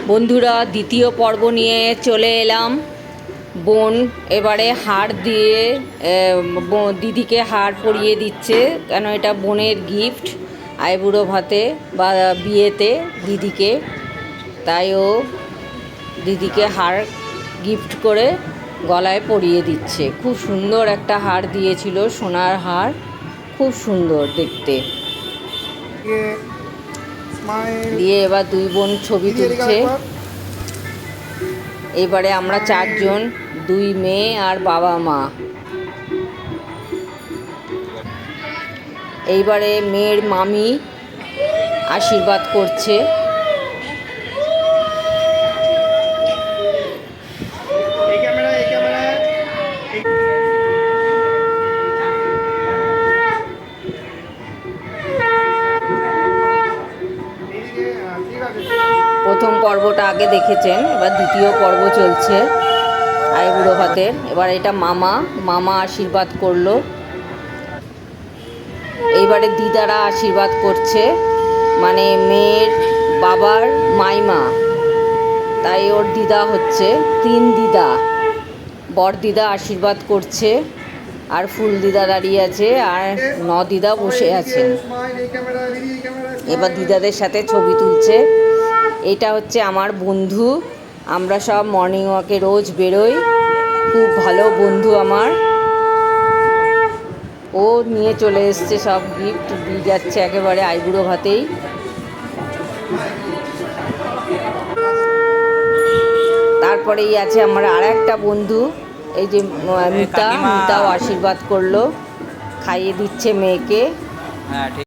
বন্ধুরা দ্বিতীয় পর্ব নিয়ে চলে এলাম। বোন এবারে হার দিয়ে দিদিকে হার পরিয়ে দিচ্ছে, কেন এটা বোনের গিফট আইবুড়ো ভাতে বা বিয়েতে দিদিকে, তাই ও দিদিকে হার গিফট করে গলায় পরিয়ে দিচ্ছে। খুব সুন্দর একটা হার দিয়েছিল, সোনার হার, খুব সুন্দর দেখতে। দিয়ে এবার দুই বোন ছবি তুলছে। এবারে আমরা চারজন, দুই মেয়ে আর বাবা মা। এইবারে মেয়ের মামি আশীর্বাদ করছে। প্রথম পর্বটা আগে দেখেছেন, এবার দ্বিতীয় পর্ব চলছে আইবুড়ো ভাতের। এবার এটা মামা আশীর্বাদ করলো। এইবারে দিদারা আশীর্বাদ করছে, মানে মেয়ের বাবার মাইমা, তাই ওর দিদা হচ্ছে। 3 দিদা, বর দিদা আশীর্বাদ করছে, আর ফুল দিদা দাঁড়িয়ে আছে, আর 9 দিদা বসে আছেন। এবার দিদাদের সাথে ছবি তুলছে। এটা হচ্ছে আমার বন্ধু, আমরা সব মর্নিং ওয়াকে রোজ বেরোই, খুব ভালো বন্ধু আমার। ও নিয়ে চলে এসছে সব গিফট, দিয়ে যাচ্ছে একেবারে আইবুড়ো ভাতেই। তারপরেই আছে আমার আর একটা বন্ধু, এই যে মিতাও আশীর্বাদ করলো, খাইয়ে দিচ্ছে মেয়েকে।